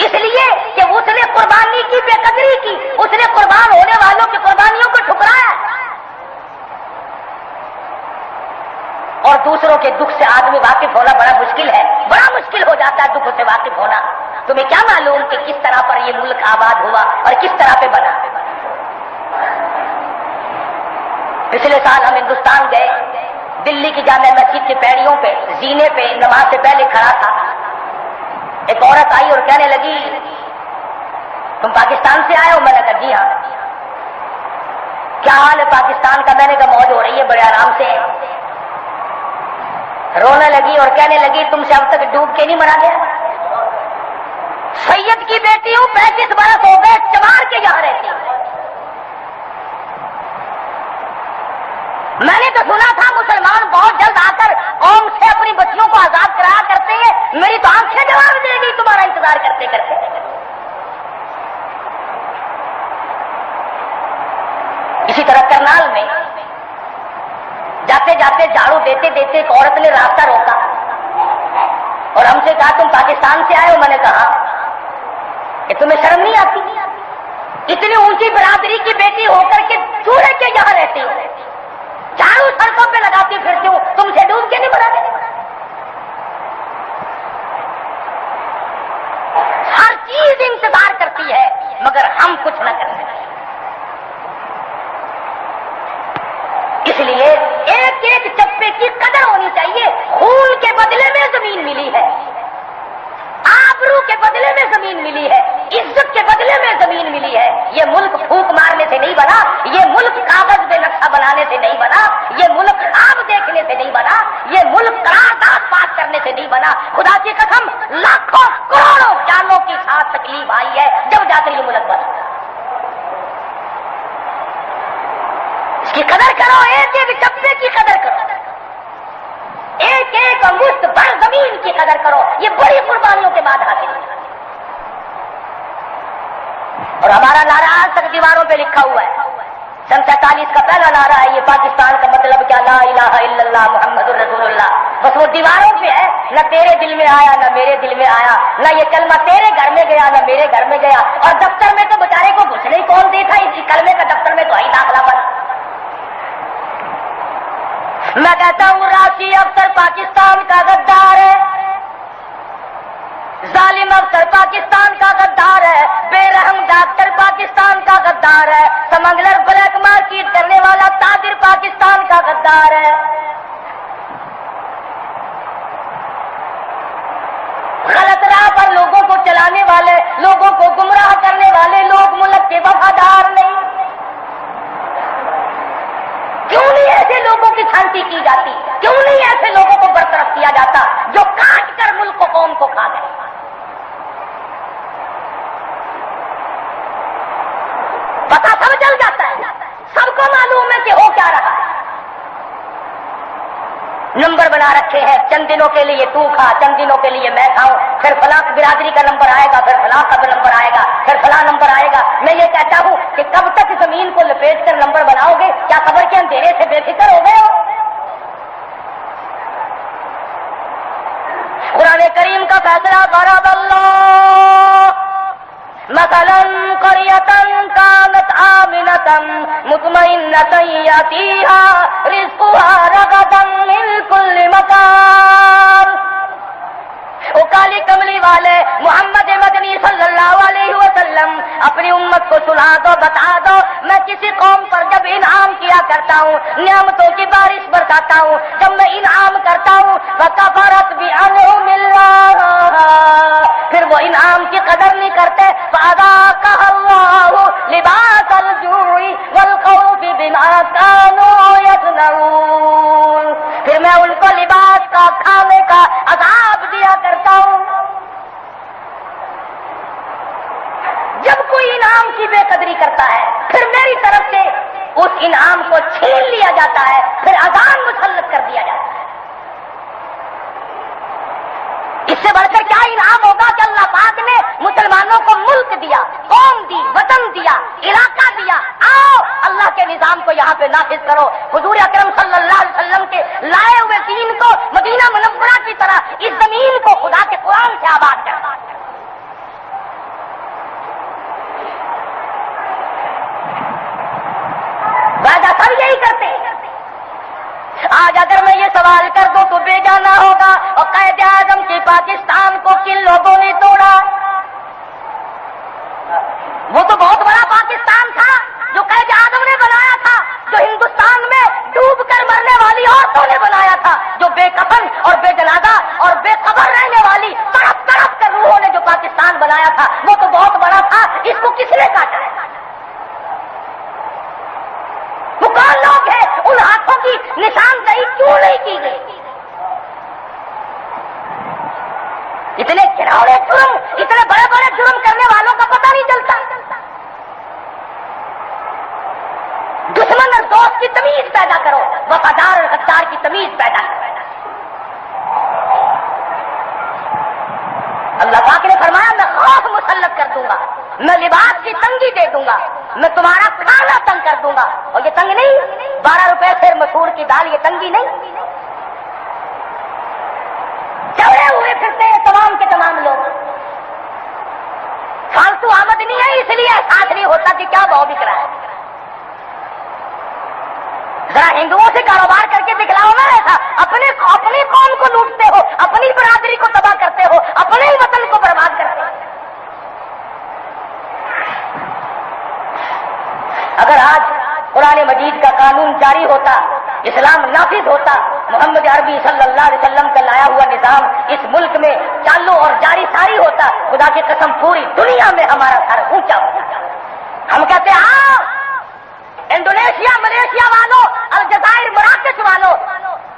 اس لیے کہ اس نے قربانی کی بے قدری کی، اس نے قربان ہونے والوں کی قربانیوں کو ٹھکرایا. اور دوسروں کے دکھ سے آدمی واقف ہونا بڑا مشکل ہے، بڑا مشکل ہو جاتا ہے دکھ سے واقف ہونا. تمہیں کیا معلوم کہ کس طرح پر یہ ملک آباد ہوا اور کس طرح پہ بنا. پچھلے سال ہم ہندوستان گئے، دلی کی جامع مسجد کی پیڑیوں پہ زینے پہ نماز سے پہلے کھڑا تھا. ایک عورت آئی اور کہنے لگی تم پاکستان سے آئے ہو؟ میں نے کہا جی ہاں. کیا حال ہے پاکستان کا؟ میں نے کہا موج ہو رہی ہے، بڑے آرام سے. رونے لگی اور کہنے لگی تم سے اب تک ڈوب کے نہیں مرا گیا؟ سید کی بیٹی ہوں، 35 برس ہو گئے چمار کے یہاں رہتی ہوں. میں نے تو سنا تھا مسلمان بہت جلد آ کر قوم سے اپنی بچیوں کو آزاد کرایا کرتے ہیں. میری تو آنکھیں جواب دے گی تمہارا انتظار کرتے کرتے. اسی طرح کرنال میں جاتے جاتے جھاڑو دیتے دیتے ایک عورت نے راستہ روکا اور ہم سے کہا تم پاکستان سے آئے ہو؟ میں نے کہا کہ تمہیں شرم نہیں آتی؟ اتنی اونچی برادری کی بیٹی ہو کر کے چوڑے کے یہاں رہتی ہو، جھاڑو سڑکوں پہ لگاتی پھرتی ہوں، تم سے ڈوب کے نہیں مرا گے؟ ہر چیز انتظار کرتی ہے مگر ہم کچھ نہ کر سکتے. اس لیے ایک ایک چپے کی قدر ہونی چاہیے. خون کے بدلے میں زمین ملی ہے، آبرو کے بدلے میں زمین ملی ہے، عزت کے بدلے میں زمین ملی ہے. یہ ملک پھونک مارنے سے نہیں بنا، یہ ملک کاغذ پہ نقشہ بنانے سے نہیں بنا، یہ ملک خواب دیکھنے سے نہیں بنا، یہ ملک قرارداد پاس کرنے سے نہیں بنا. خدا کی قسم لاکھوں کروڑوں جانوں کے ساتھ تکلیف آئی ہے جب جا کر یہ ملک بنا. اس کی قدر کرو، ایک ایک چپے کی قدر کرو، ایک ایک انگشت بھر زمین کی قدر کرو. یہ بڑی قربانیوں کے بعد حاصل ہے. اور ہمارا نعرہ آج تک دیواروں پہ لکھا ہوا ہے. 47 کا پہلا نعرہ ہے یہ پاکستان کا مطلب کیا؟ لا الہ الا اللہ محمد الرسول اللہ. بس وہ دیواروں پہ ہے، نہ تیرے دل میں آیا نہ میرے دل میں آیا، نہ یہ کلمہ تیرے گھر میں گیا نہ میرے گھر میں گیا. اور دفتر میں تو بیچارے کو گھسنے ہی کون دیتا؟ اسی کلمے کا دفتر میں تو ہی داخلہ بنا. میں کہتا ہوں راشی افسر پاکستان کا غدار ہے، ظالم افسر پاکستان کا غدار ہے، بے رحم ڈاکٹر پاکستان کا غدار ہے، سمگلر بلیک مارکیٹ کرنے والا تاجر پاکستان کا غدار ہے. غلط راہ پر لوگوں کو چلانے والے، لوگوں کو گمراہ کرنے والے لوگ ملک کے وفادار نہیں. کیوں نہیں ایسے لوگوں کی شانتی کی جاتی؟ کیوں نہیں ایسے لوگوں کو برطرف کیا جاتا جو کاٹ کر ملک کو قوم کو کھا گئے؟ پتہ سب چل جاتا ہے، سب کو معلوم ہے کہ ہو کیا رہا ہے. نمبر بنا رکھے ہیں، چند دنوں کے لیے تو کھا، چند دنوں کے لیے میں کھاؤں، پھر فلاں برادری کا نمبر آئے گا، پھر فلاں کا نمبر آئے گا، پھر فلاں نمبر آئے گا. میں یہ کہتا ہوں کہ کب تک زمین کو لپیٹ کر نمبر بناؤ گے؟ کیا قبر کے اندھیرے سے بے فکر ہو گئے ہو؟ قرآن کریم کا فیصلہ ضرب اللہ مثلا قرية كانت آمنة مطمئنة يأتيها رزقها رغدا من كل مكان. وہ کالی کملی والے محمد مدنی صلی اللہ علیہ وسلم اپنی امت کو سنا دو، بتا دو، میں کسی قوم پر جب انعام کیا کرتا ہوں، نعمتوں کی بارش برساتا ہوں، جب میں انعام کرتا ہوں فکفرت بانعم اللہ، پھر وہ انعام کی قدر نہیں کرتے، فاذاقها اللہ لباس الجوع والخوف بما كانوا يصنعون، پھر میں ان کو لباس کا، کھانے کا عذاب دیا کرتا ہوں. جب کوئی انعام کی بے قدری کرتا ہے پھر میری طرف سے اس انعام کو چھین لیا جاتا ہے، پھر اذان مسلط کر دیا جاتا ہے. اس سے بڑھ کر کیا انعام ہوگا کہ اللہ پاک نے مسلمانوں کو ملک دیا، قوم دی، وطن دیا، علاقہ دیا، آؤ اللہ کے نظام کو یہاں پہ نافذ کرو. حضور اکرم صلی اللہ علیہ وسلم کے لائے ہوئے دین کو مدینہ منورہ کی طرح اس زمین کو خدا کے قرآن سے آباد کرو. وعدہ سب یہی کرتے ہیں. آج اگر میں یہ سوال کر دوں تو بے جانا ہوگا، اور قائد اعظم کی پاکستان کو کن لوگوں نے توڑا؟ وہ تو بہت بڑا پاکستان تھا جو قائد اعظم نے بنایا تھا، جو ہندوستان میں ڈوب کر مرنے والی عورتوں نے بنایا تھا، جو بے کفن اور بے جنازہ اور بے قبر رہنے والی تڑپ تڑپ کر روحوں نے جو پاکستان بنایا تھا، وہ تو بہت بڑا تھا. اس کو کس نے کاٹا ہے؟ وہ کون لوگ ہیں؟ ان ہاتھوں کی نشاندہی کیوں نہیں کی گئی؟ اتنے گھناؤنے جرم، اتنے بڑے بڑے جرم کرنے والوں کا پتہ نہیں چلتا. دشمن اور دوست کی تمیز پیدا کرو، وفادار اور غدار کی تمیز پیدا کرو. اللہ پاک نے فرمایا میں خوف مسلط کر دوں گا، میں لباس کی تنگی دے دوں گا، میں تمہارا کھانا تنگ کر دوں گا. اور یہ تنگ نہیں 12 روپے سے مسور کی دال، یہ تنگی نہیں. چڑھے ہوئے پھرتے ہیں تمام کے تمام لوگ، فالتو آمدنی ہے، اس لیے احساس نہیں ہوتا کہ کیا بھاؤ بک رہا ہے. ذرا ہندوؤں سے کاروبار کر کے دکھلاؤ نا ایسا. اپنی قوم کو لوٹتے ہو، اپنی برادری کو تباہ کرتے ہو، اپنے ہی وطن کو برباد کرتے ہو. اگر آج قرآن مجید کا قانون جاری ہوتا، اسلام نافذ ہوتا، محمد عربی صلی اللہ علیہ وسلم کا لایا ہوا نظام اس ملک میں چالو اور جاری ساری ہوتا، خدا کی قسم پوری دنیا میں ہمارا سر اونچا ہوتا. ہم کہتے ہیں ہاں انڈونیشیا، ملیشیا والوں، الجزائر، مراکش والوں،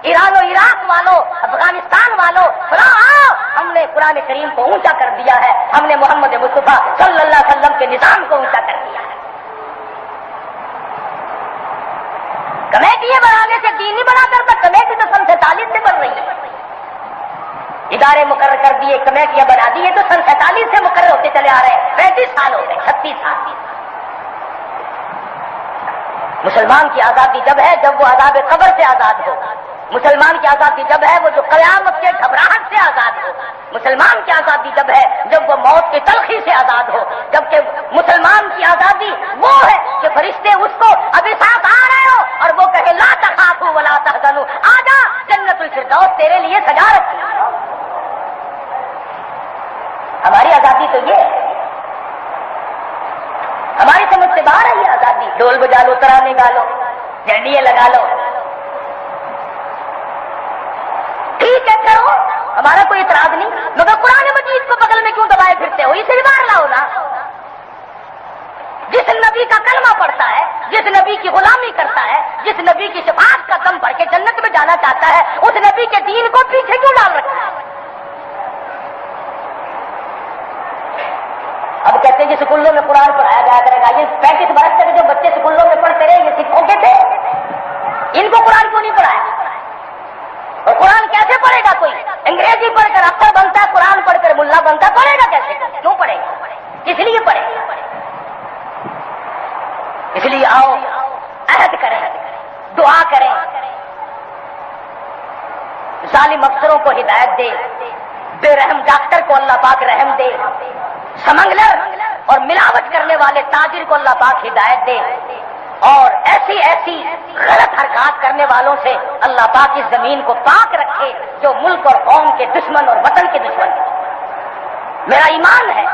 ایران و عراق والوں، افغانستان والوں، ہم نے قرآن کریم کو اونچا کر دیا ہے، ہم نے محمد مصطفیٰ صلی اللہ علیہ وسلم کے نظام کو اونچا کر دیا ہے. کمیٹی بنانے سے دین نہیں بنا کرتا. کمیٹی تو 47 سے بن رہی ہے. ادارے مقرر کر دیے، کمیٹیاں بنا دی، تو 47 سے مقرر ہوتے چلے آ رہے ہیں. 35 سال ہو گئے، 36 سال. مسلمان کی آزادی جب ہے جب وہ عذاب قبر سے آزاد ہو. مسلمان کی آزادی جب ہے وہ جو قیامت کے گھبراہٹ سے آزاد ہو. مسلمان کی آزادی جب ہے جب وہ موت کی تلخی سے آزاد ہو. جبکہ مسلمان کی آزادی وہ ہے کہ فرشتے اس کو ابھی ساتھ آ رہے ہو اور وہ کہے لا تخافوا ولا تحزنوا، آجا جنت الفردوس تیرے لیے سجا رکھی. ہماری آزادی تو یہ ہے، ہماری سمجھ سے باہر ہے یہ آزادی. ڈول بجا لو، ترانے گا لو، جھنڈیاں لگا لو، ٹھیک ہے کرو، ہمارا کوئی اعتراض نہیں. مگر قرآن مجید کو بغل میں کیوں دبائے پھرتے ہو؟ اسے بھی باہر لاؤ نا. جس نبی کا کلمہ پڑھتا ہے، جس نبی کی غلامی کرتا ہے، جس نبی کی شفاعت کا دم بھر کے جنت میں جانا چاہتا ہے، اس نبی کے دین کو پیچھے کیوں ڈال رکھا ہے؟ اب کہتے ہیں کہ سکولوں میں قرآن پڑھایا جایا کرے گا. یہ 35 برس تک جو بچے سکولوں میں پڑھتے رہے یہ سکھوں کے تھے، ان کو قرآن کیوں نہیں پڑھایا؟ اور قرآن کیسے پڑھے گا؟ کوئی انگریزی پڑھ کر افسر بنتا ہے، قرآن پڑھ کر ملا بنتا ہے، پڑھے گا کیسے؟ کیوں پڑھے گا؟ کس لیے پڑھے گا؟ اس لیے آؤ عہد کریں، دعا کریں، ظالم افسروں کو ہدایت دے، بے رحم ڈاکٹر کو اللہ پاک رحم دے، سمنگلر اور ملاوٹ کرنے والے تاجر کو اللہ پاک ہدایت دے، اور ایسی ایسی غلط حرکات کرنے والوں سے اللہ پاک اس زمین کو پاک رکھے جو ملک اور قوم کے دشمن اور وطن کے دشمن ہیں۔ میرا ایمان ہے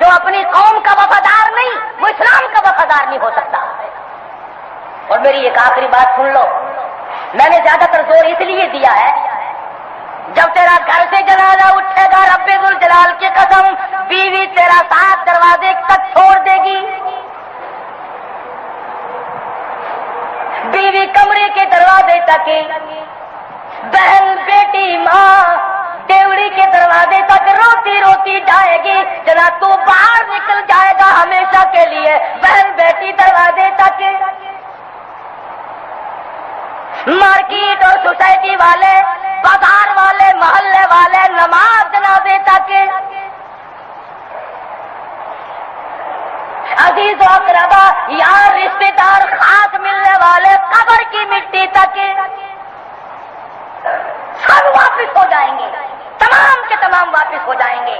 جو اپنی قوم کا وفادار نہیں وہ اسلام کا وفادار نہیں ہو سکتا۔ اور میری ایک آخری بات سن لو، میں نے زیادہ تر زور اس لیے دیا ہے، جب تیرا گھر سے جنازہ اٹھے گا رب ذوالجلال کی قسم بیوی تیرا ساتھ دروازے تک چھوڑ دے گی، بیوی کمرے کے دروازے تک، بہن بیٹی ماں دیوڑی کے دروازے تک روتی روتی جائے گی، جنا تو باہر نکل جائے گا ہمیشہ کے لیے، بہن بیٹی دروازے تک۔ مارکیٹ اور سوسائٹی والے، بازار والے، محلے والے نماز جنازے تک، عزیز و اقربا یار رشتے دار خاص ملنے والے قبر کی مٹی تک، سب واپس ہو جائیں گے، تمام کے تمام واپس ہو جائیں گے،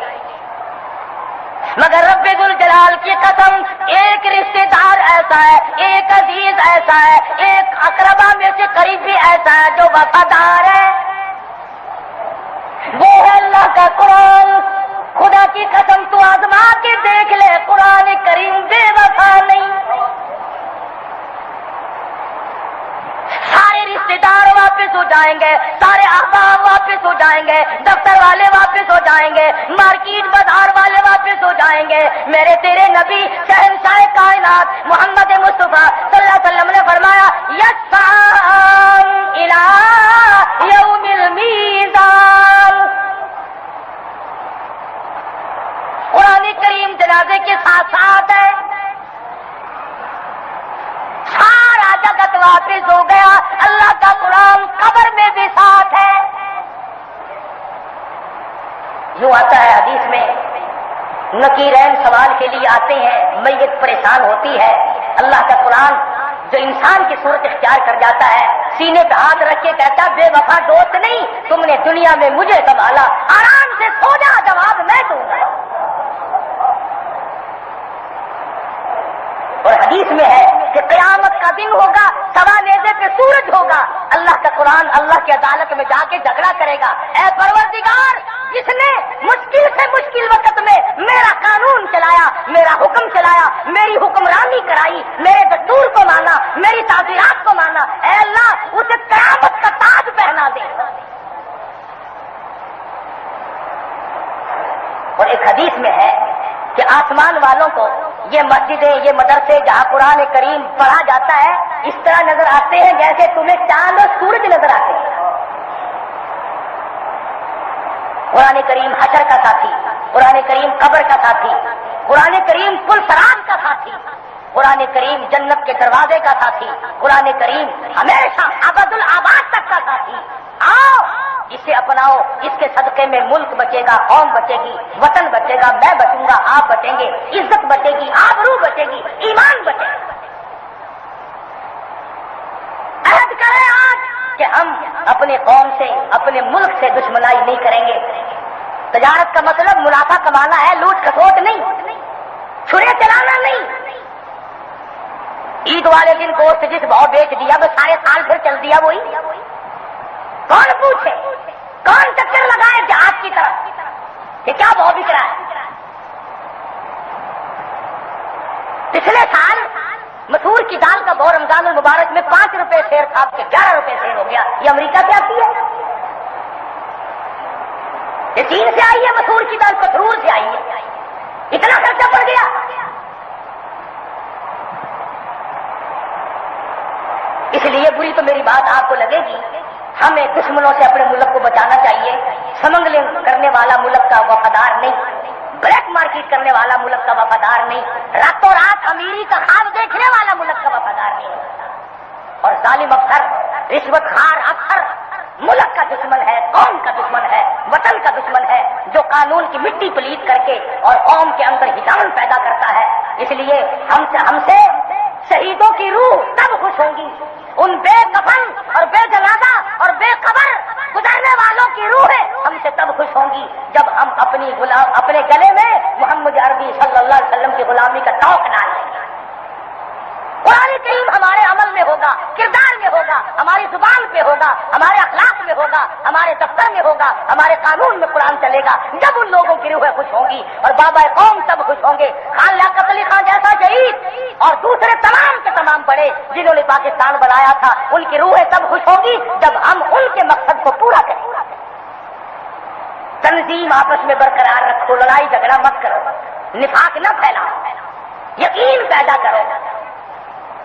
مگر رب ذوالجلال کی قسم ایک رشتے دار ایسا ہے، ایک عزیز ایسا ہے، ایک اقربا میں سے قریبی ایسا ہے جو وفادار ہے، وہ ہے اللہ کا قرآن۔ خدا کی قسم تو آزما کے دیکھ لے، قرآن کریم بے وفا نہیں۔ سارے رشتے دار واپس ہو جائیں گے، سارے احباب واپس ہو جائیں گے، دفتر والے واپس ہو جائیں گے، مارکیٹ بازار والے واپس ہو جائیں گے، میرے تیرے نبی شہنشاہ کائنات محمد مصطفیٰ صلی اللہ علیہ وسلم نے فرمایا یسعام الی یوم المیزان۔ قرآن کریم جنازے کے ساتھ ساتھ ہے، سارا جگت واپس ہو گیا، اللہ کا قرآن قبر میں بھی ساتھ ہے۔ یوں آتا ہے حدیث میں، نکیرین سوال کے لیے آتے ہیں، میت پریشان ہوتی ہے، اللہ کا قرآن جو انسان کی صورت اختیار کر جاتا ہے سینے پہ ہاتھ رکھ کے کہتا بے وفا دوست نہیں، تم نے دنیا میں مجھے سنبھالا، آرام سے سو جا، جواب میں دوں گا۔ اور حدیث میں ہے کہ قیامت کا دن ہوگا، سوا نیزے پہ سورج ہوگا، اللہ کا قرآن اللہ کی عدالت میں جا کے جھگڑا کرے گا، اے پروردگار جس نے مشکل سے مشکل وقت میں میرا قانون چلایا، میرا حکم چلایا، میری حکمرانی کرائی، میرے دستور کو مانا، میری تعزیرات کو مانا، اے اللہ اسے قیامت کا تاج پہنا دے۔ اور ایک حدیث میں ہے کہ آسمان والوں کو یہ مسجدیں، یہ مدرسے جہاں قرآن کریم پڑھا جاتا ہے اس طرح نظر آتے ہیں جیسے تمہیں چاند اور سورج نظر آتے ہیں۔ قرآن کریم حشر کا ساتھی، قرآن کریم قبر کا ساتھی، قرآن کریم پل صراط کا ساتھی، قرآن کریم جنت کے دروازے کا ساتھی، قرآن کریم ہمیشہ ابد الآباد تک کا ساتھی۔ آؤ اسے اپناؤ، اس کے صدقے میں ملک بچے گا، قوم بچے گی، وطن بچے گا، میں بچوں گا، آپ بچیں گے، عزت بچے گی، آبرو بچے گی، ایمان بچے گا۔ عہد کریں آج کہ ہم اپنے قوم سے، اپنے ملک سے دشمنائی نہیں کریں گے۔ تجارت کا مطلب منافع کمانا ہے، لوٹ کھسوٹ نہیں، چھرے چلانا نہیں۔ عید والے دن گوشت جس بھاؤ بیچ دیا وہ سارے سال پھر چل دیا وہی، کون پوچھے، کون چکر لگائے جہاد کی طرف کہ کیا بھاؤ بک رہا ہے۔ پچھلے سال مسور کی دال کا بھاؤ رمضان المبارک میں 5 روپے شیر تھا، کے 11 روپے شیر ہو گیا۔ یہ امریکہ سے آتی ہے، یہ چین سے آئی ہے، مسور کی دال پتھرور سے آئی ہے، اتنا خرچہ پڑ گیا۔ اس لیے بری تو میری بات آپ کو لگے گی، ہمیں دشمنوں سے اپنے ملک کو بچانا چاہیے۔ سمگلنگ کرنے والا ملک کا وفادار نہیں، بلیک مارکیٹ کرنے والا ملک کا وفادار نہیں، راتوں رات امیری کا خواب دیکھنے والا ملک کا وفادار نہیں، اور ظالم افسر، رشوت خوار افسر ملک کا دشمن ہے، قوم کا دشمن ہے، وطن کا دشمن ہے، جو قانون کی مٹی پلید کر کے اور قوم کے اندر ہجان پیدا کرتا ہے۔ اس لیے ہم سے شہیدوں کی روح تب خوش ہوں گی، ان بے کفن اور بے جنازہ اور بے قبر گزرنے والوں کی روحیں ہم سے تب خوش ہوں گی جب ہم اپنے گلے میں محمد عربی صلی اللہ علیہ وسلم کی غلام اپنا لیں۔ قرآن کریم ہمارے عمل میں ہوگا، کردار میں ہوگا، ہماری زبان پہ ہوگا، ہمارے اخلاق میں ہوگا، ہمارے دفتر میں ہوگا، ہمارے قانون میں قرآن چلے گا۔ جب ان لوگوں کی روحیں خوش ہوں گی اور بابا قوم سب خوش ہوں گے، خان لیاقت علی خان جیسا شہید اور دوسرے تمام کے تمام بڑے جنہوں نے پاکستان بنایا تھا، ان کی روحیں تب خوش ہوں گی جب ہم ان کے مقصد کو پورا کریں۔ تنظیم آپس میں برقرار رکھو، لڑائی جھگڑا مت کرو، نفاق نہ پھیلاؤ، یقین پیدا کرو،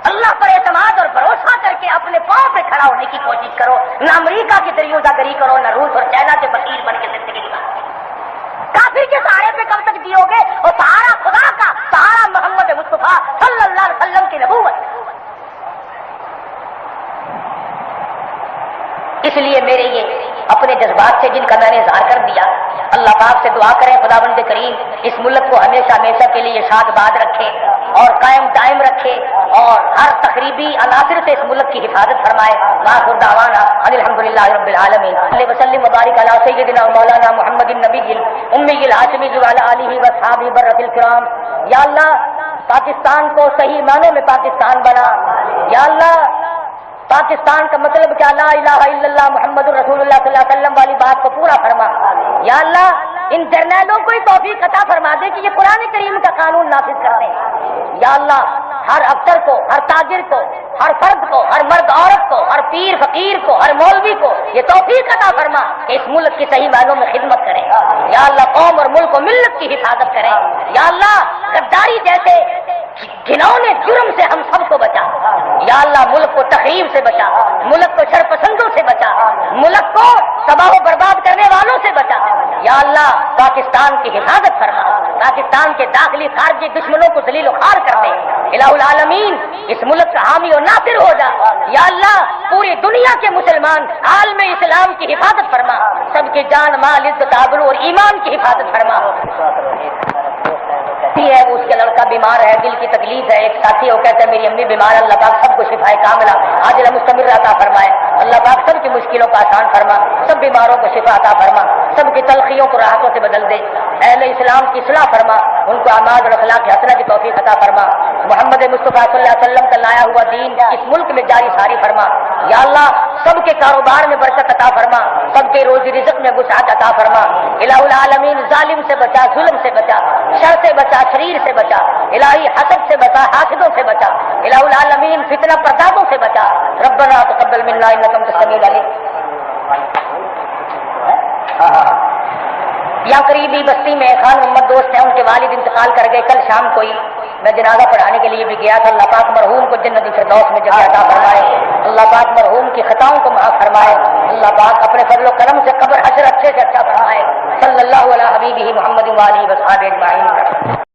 اللہ پر اعتماد اور بھروسہ کر کے اپنے پاؤں پہ کھڑا ہونے کی کوشش کرو، نہ امریکہ کی دریوزہ گری کرو، نہ روس اور چائنا کے فقیر بن کے زندگی گزارو۔ کافر کے سہارے پہ کب تک جیو گے؟ اور سہارا خدا کا، سہارا محمد مصطفیٰ صلی اللہ علیہ وسلم کی نبوت۔ اس لیے میرے یہ اپنے جذبات سے جن کا میں نے اظہار کر دیا، اللہ پاک سے دعا کریں خداوند کریم اس ملک کو ہمیشہ ہمیشہ کے لیے شاد باد رکھے اور قائم دائم رکھے اور ہر تقریبی عناصر سے اس ملک کی حفاظت فرمائے۔ وآخر دعوانا ان الحمدللہ رب العالمین صلی وسلم وبارک علی سیدنا مولانا محمد النبی الامی الہاشمی وعلی آلہ واصحابہ برۃ الکرام۔ یا اللہ پاکستان کو صحیح معنوں میں پاکستان بنا۔ یا اللہ پاکستان کا مطلب کیا لا الہ الا اللہ محمد رسول اللہ صلی اللہ علیہ وسلم والی بات کو پورا فرما۔ یا اللہ ان جرنیلوں کو ہی توفیق عطا فرما دے کہ یہ قرآن کریم کا قانون نافذ کر دیں۔ یا اللہ ہر افسر کو، ہر تاجر کو، ہر فرد کو، ہر مرد عورت کو، ہر پیر فقیر کو، ہر مولوی کو یہ توفیق عطا فرما کہ اس ملک کی صحیح معنوں میں خدمت کریں۔ یا اللہ قوم اور ملک و ملت کی حفاظت کریں۔ یا اللہ غداری جیسے گھنونے جرم سے ہم سب کو بچا۔ یا اللہ ملک کو تخریب سے بچا، ملک کو شرپسندوں سے بچا، ملک کو تباہ و برباد کرنے والوں سے بچا۔ یا اللہ پاکستان کی حفاظت فرما، پاکستان کے داخلی خارجی دشمنوں کو ذلیل و خوار کر دے۔ الہ العالمین اس ملک کا حامی و ناصر ہو جا۔ یا اللہ پوری دنیا کے مسلمان عالم اسلام کی حفاظت فرما، سب کی جان مال عزت آبرو اور ایمان کی حفاظت فرما۔ ہے وہ اس کے لڑکا بیمار ہے، دل کی تکلیف ہے، ایک ساتھی وہ کہتا ہے میری امی بیمار ہے، اللہ پاک سب کو شفائے کاملہ عاجلہ مستمر عطا فرمائے۔ اللہ پاک سب کی مشکلوں کو آسان فرما، سب بیماروں کو شفا عطا فرما، سب کی تلخیوں کو راحتوں سے بدل دے۔ اہل اسلام کی اصلاح فرما، ان کو اعمال اور اخلاق حسنہ کی توفیق عطا فرما۔ محمد مصطفیٰ صلی اللہ علیہ وسلم کا لایا ہوا دین اس ملک میں جاری ساری فرما۔ یا اللہ سب کے کاروبار میں برکت عطا فرما، سب کے روزی رزق میں وسعت عطا فرما۔ الہ العالمین ظالم سے بچا، ظلم سے بچا، شر سے بچا، شریر سے بچا، الہی حسد سے بچا، حاسدوں سے بچا، الہ العالمین فتنہ پردادوں سے بچا۔ ربنا تقبل منا انک انت السمیع العلیم۔ یا قریبی بستی میں خان محمد دوست ہیں، ان کے والد انتقال کر گئے، کل شام کو ہی میں جنازہ پڑھانے کے لیے بھی گیا تھا۔ اللہ پاک مرحوم کو جنت الفردوس میں جگہ عطا فرمائے، اللہ پاک مرحوم کی خطاؤں کو معاف فرمائے، اللہ پاک اپنے فضل و کرم سے قبر حشر اچھے سے اچھا فرمائے۔ صلی اللہ علیہ حبیبہ محمد وآلہ وصحبہ اجمعین۔